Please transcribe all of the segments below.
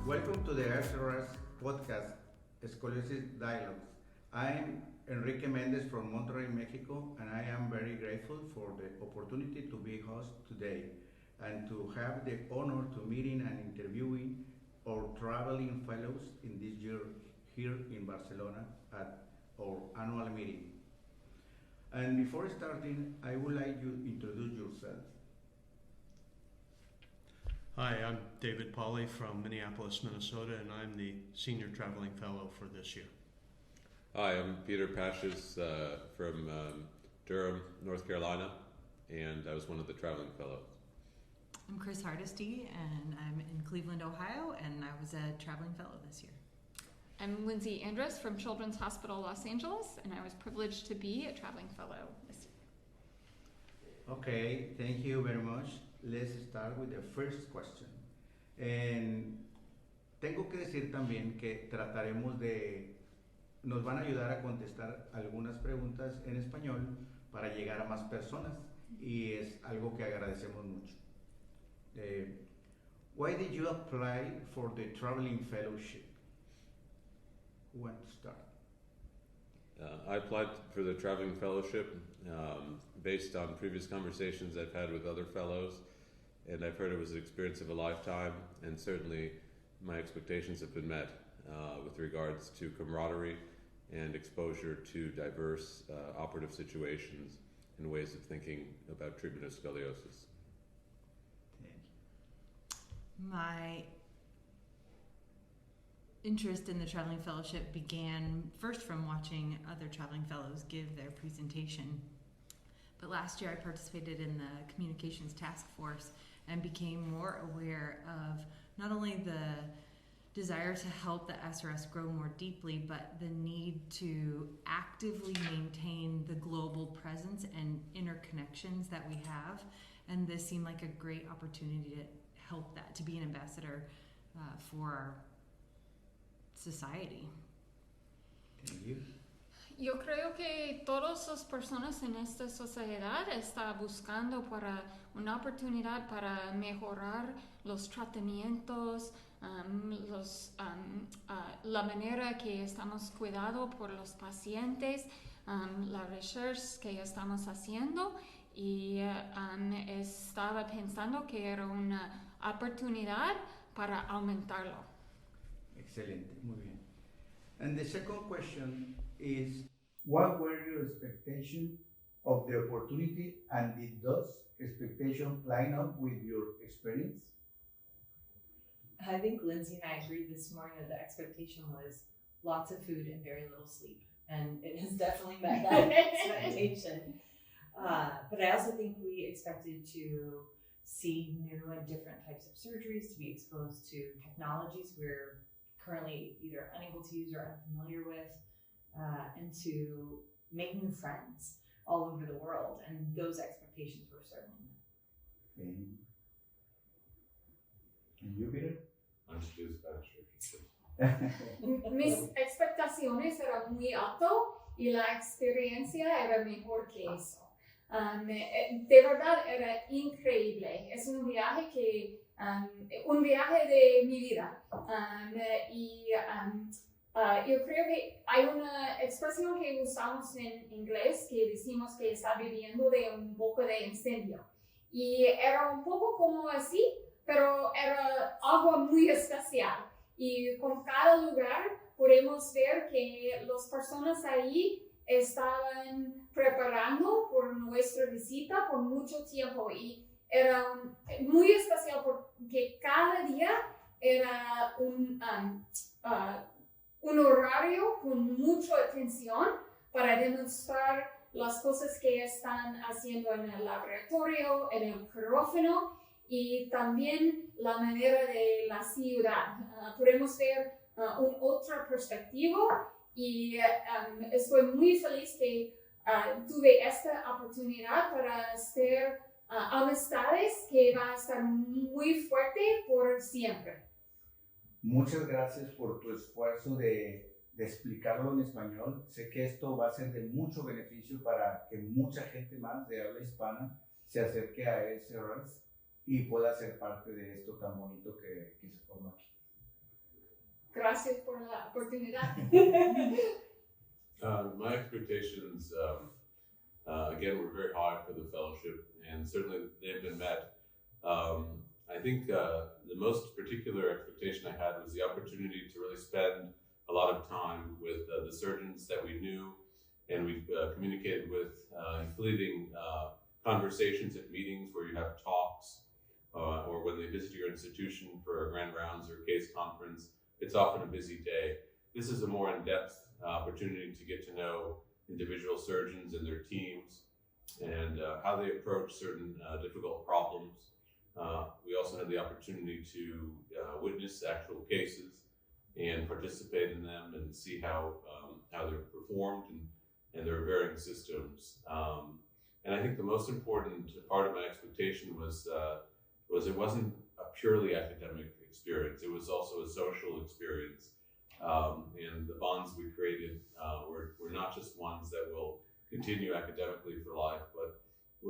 Welcome to the SRS podcast, Scoliosis Dialogues. I'm Enrique Mendez from Monterrey, Mexico, and I am very grateful for the opportunity to be host today and to have the honor to meeting and interviewing our traveling fellows in this year here in Barcelona at our annual meeting. And before starting, I would like you to introduce yourself. Hi, I'm David Pauly from Minneapolis, Minnesota, and I'm the Senior Traveling Fellow for this year. Hi, I'm Peter Pashas from Durham, North Carolina, and I was one of the Traveling Fellows. I'm Chris Hardesty, and I'm in Cleveland, Ohio, and I was a Traveling Fellow this year. I'm Lindsay Andras from Children's Hospital Los Angeles, and I was privileged to be a Traveling Fellow this year. Okay, thank you very much. Let's start with the first question. Tengo que decir también que nos van a ayudar a contestar algunas preguntas en español para llegar a más personas y es algo que agradecemos mucho. Why did you apply for the traveling fellowship? Who wants to start? I applied for the Traveling Fellowship based on previous conversations I've had with other fellows, and I've heard it was an experience of a lifetime, and certainly my expectations have been met with regards to camaraderie and exposure to diverse operative situations and ways of thinking about treatment of scoliosis. Thank you. My interest in the Traveling Fellowship began first from watching other Traveling Fellows give their presentation. But last year I participated in the Communications Task Force and became more aware of not only the desire to help the SRS grow more deeply, but the need to actively maintain the global presence and interconnections that we have. And this seemed like a great opportunity to help that, to be an ambassador for our society. Thank you. Yo creo que todas las personas en esta sociedad están buscando para una oportunidad para mejorar los tratamientos, la manera que estamos cuidando por los pacientes, la research que estamos haciendo, y estaba pensando que era una oportunidad para aumentarlo. Excelente, muy bien. And the second question is, what were your expectations of the opportunity, and did those expectations line up with your experience? I think Lindsay and I agreed this morning that the expectation was lots of food and very little sleep, and it has definitely met that expectation. But I also think we expected to see new and different types of surgeries, to be exposed to technologies we're currently either unable to use or unfamiliar with, and to make new friends all over the world. And those expectations were certainly met. Okay. And you, Peter? I should do Spanish. Mis expectaciones eran muy alto y la experiencia era mejor que eso. De verdad era increíble. Es un viaje de mi vida. Yo creo que hay una expresión que usamos en inglés que decimos que está viviendo de un poco de incendio. Y era un poco como así, pero era algo muy especial. Y con cada lugar podemos ver que las personas ahí estaban preparando por nuestra visita por mucho tiempo. Y era muy especial porque cada día era un horario con mucha atención para demostrar las cosas que están haciendo en el laboratorio, en el quirófano y también la manera de la ciudad. Podemos ver otra perspectiva y estoy muy feliz que tuve esta oportunidad para hacer amistades que van a estar muy fuerte por siempre. Muchas gracias por tu esfuerzo de explicarlo en español. Sé que esto va a ser de mucho beneficio para que mucha gente más de habla hispana se acerque a SRS y pueda ser parte de esto tan bonito que se forma aquí. Gracias por la oportunidad. My expectations, again, were very high for the fellowship, and certainly they've been met. I think the most particular expectation I had was the opportunity to really spend a lot of time with the surgeons that we knew and we communicated with, including conversations at meetings where you have talks, or when they visit your institution for a grand rounds or case conference. It's often a busy day. This is a more in-depth opportunity to get to know individual surgeons and their teams and how they approach certain difficult problems. We also had the opportunity to witness actual cases and participate in them and see how they're performed and their varying systems. And I think the most important part of my expectation was it wasn't a purely academic experience. It was also a social experience. And the bonds we created were not just ones that will continue academically for life, but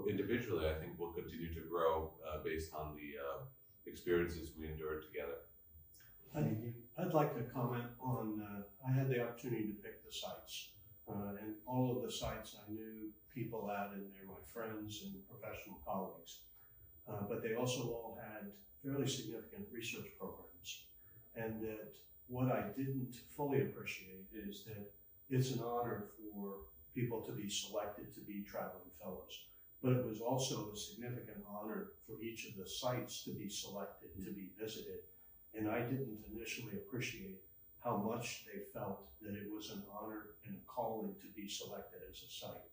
individually, I think we'll continue to grow based on the experiences we endured together. I'd like to comment on, I had the opportunity to pick the sites, and all of the sites I knew people at, and they're my friends and professional colleagues. But they also all had fairly significant research programs, and that what I didn't fully appreciate is that it's an honor for people to be selected to be traveling fellows, but it was also a significant honor for each of the sites to be selected, to be visited, and I didn't initially appreciate how much they felt that it was an honor and a calling to be selected as a site.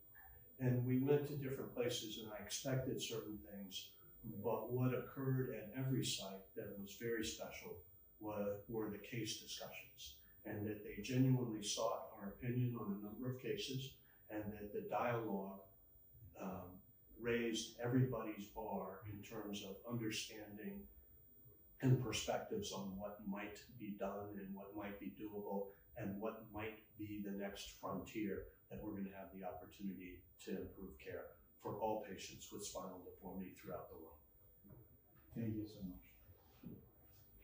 And we went to different places and I expected certain things, but what occurred at every site that was very special were the case discussions, and that they genuinely sought our opinion on a number of cases, and that the dialogue raised everybody's bar in terms of understanding and perspectives on what might be done and what might be doable and what might be the next frontier that we're going to have the opportunity to improve care for all patients with spinal deformity throughout the world. Thank you so much.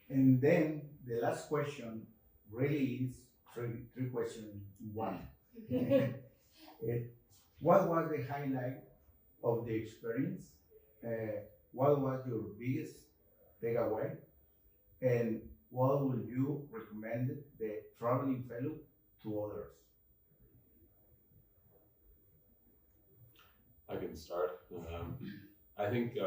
And then the last question really is three questions in one. What was the highlight of the experience? What was your biggest takeaway? And what would you recommend the traveling fellow to others? I can start. I think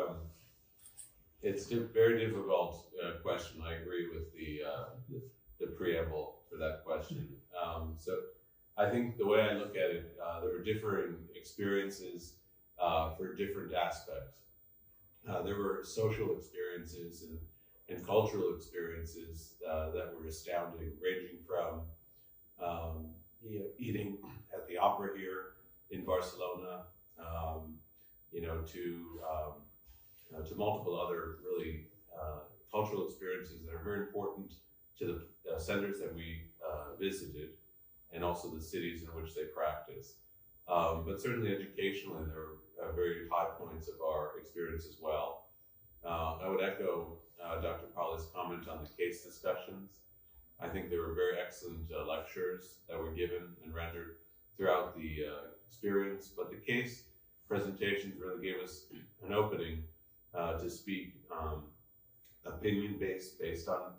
it's a very difficult question. I agree with the preamble for that question. So I think the way I look at it, there are differing experiences for different aspects. There were social experiences and cultural experiences that were astounding, ranging from eating at the opera here in Barcelona, to multiple other really cultural experiences that are very important to the centers that we visited, and also the cities in which they practice. But certainly educationally, there were very high points of our experience as well. I would echo Dr. Pauli's comment on the case discussions. I think there were very excellent lectures that were given and rendered throughout the experience, but the case presentations really gave us an opening to speak opinion-based, based on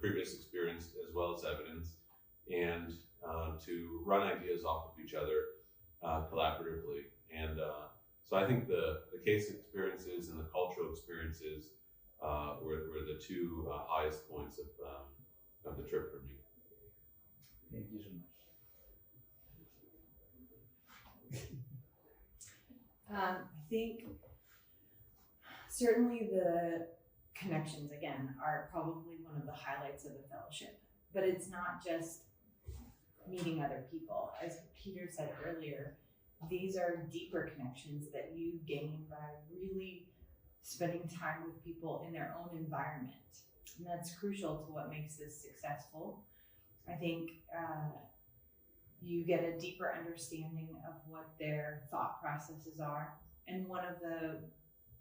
previous experience as well as evidence, and to run ideas off of each other collaboratively. And so I think the case experiences and the cultural experiences were the two highest points of the trip for me. Thank you so much. I think certainly the connections, again, are probably one of the highlights of the fellowship. But it's not just meeting other people. As Peter said earlier, these are deeper connections that you gain by really spending time with people in their own environment. And that's crucial to what makes this successful. I think you get a deeper understanding of what their thought processes are. And one of the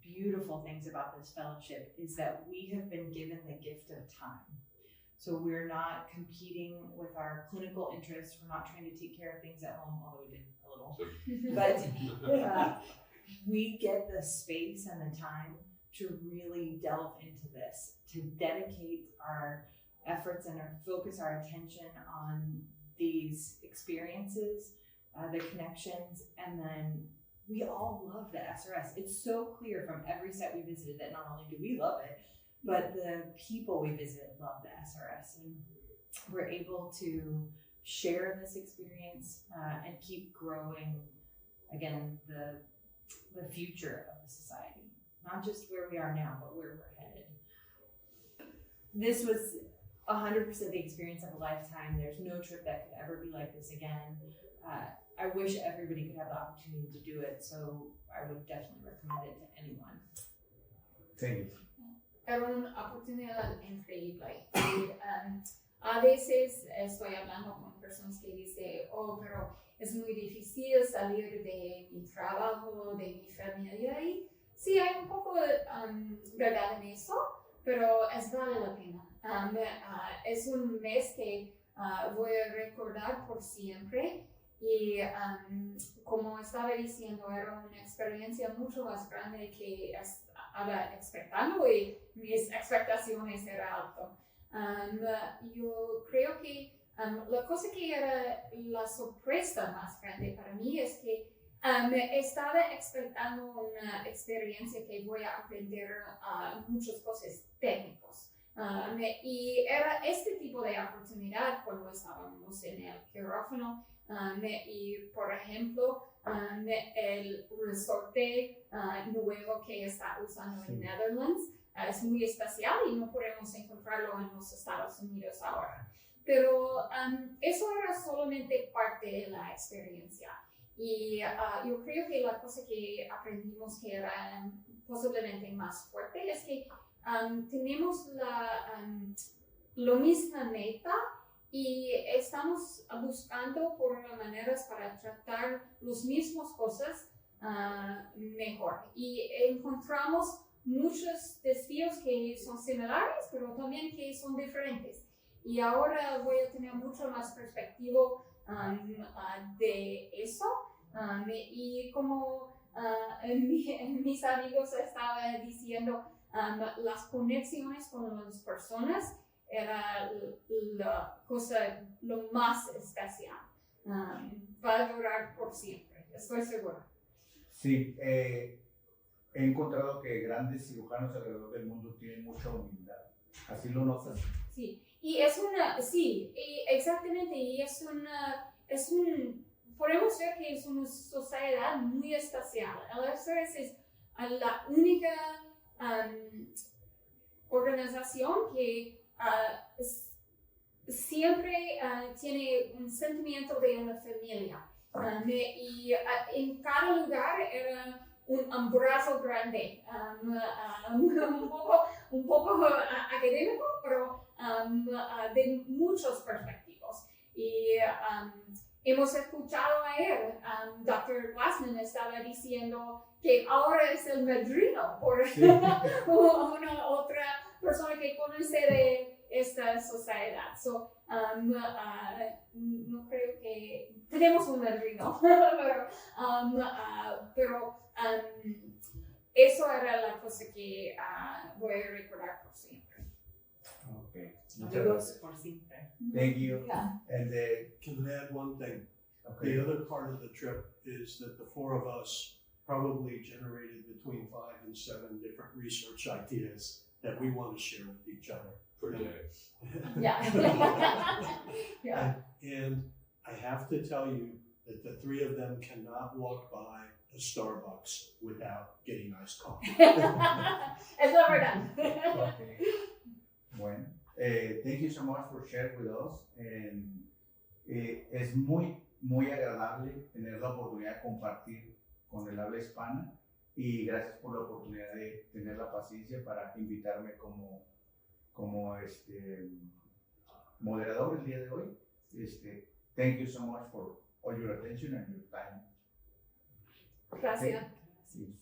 beautiful things about this fellowship is that we have been given the gift of time. So we're not competing with our clinical interests. We're not trying to take care of things at home, although we did a little. But we get the space and the time to really delve into this, to dedicate our efforts and focus our attention on these experiences, the connections, and then we all love the SRS. It's so clear from every set we visited that not only do we love it, but the people we visit love the SRS, and we're able to share this experience and keep growing, again, the future of the society, not just where we are now, but where we're headed. This was 100% the experience of a lifetime. There's no trip that could ever be like this again. I wish everybody could have the opportunity to do it, so I would definitely recommend it to anyone. Thank you. Era una oportunidad increíble. Y, a veces estoy hablando con personas que dicen, oh, pero es muy difícil salir de mi trabajo, de mi familia. Y sí, hay un poco verdad en eso, pero vale la pena. Es un mes que voy a recordar por siempre. Y como estaba diciendo, era una experiencia mucho más grande que estaba expectando y mis expectaciones eran altas. Yo creo que la cosa que era la sorpresa más grande para mí es que estaba expectando una experiencia que voy a aprender muchas cosas técnicas. Y era este tipo de oportunidad cuando estábamos en el quirófano. Y por ejemplo, el resorte nuevo que está usando en Netherlands es muy especial y no podemos encontrarlo en los Estados Unidos ahora. Pero eso era solamente parte de la experiencia. Y yo creo que la cosa que aprendimos que era posiblemente más fuerte es que tenemos la misma meta y estamos buscando por maneras para tratar las mismas cosas mejor. Y encontramos muchos desafíos que son similares, pero también que son diferentes. Y ahora voy a tener mucho más perspectiva de eso. Y como mis amigos estaban diciendo, las conexiones con las personas era la cosa lo más especial. Va a durar por siempre, estoy segura. Sí, he encontrado que grandes cirujanos alrededor del mundo tienen mucha humildad. ¿Así lo notas? Sí, y es exactamente, y podemos ver que es una sociedad muy especial. El SRS es la única organización que siempre tiene un sentimiento de una familia. Y en cada lugar era un abrazo grande, un poco académico, pero de muchos perspectivas. Y hemos escuchado a él, Dr. Glassman estaba diciendo que ahora es el madrino por una otra persona que conoce de esta sociedad. So, no creo que tenemos un madrino, pero eso era la cosa que voy a recordar por siempre. Okay. Amigos por siempre. Thank you. Yeah. And Can I add one thing? okay. The other part of the trip is that the four of us probably generated between 5 and 7 different research ideas that we want to share with each other. Per day. Yeah. Yeah. And I have to tell you that the 3 of them cannot walk by a Starbucks without getting iced coffee. Es la verdad. Okay. Bueno, thank you so much for sharing with us. And, es muy agradable tener la oportunidad de compartir con el habla hispana y gracias por la oportunidad de tener la paciencia para invitarme como moderador el día de hoy. Thank you so much for all your attention and your time. Gracias. Sí.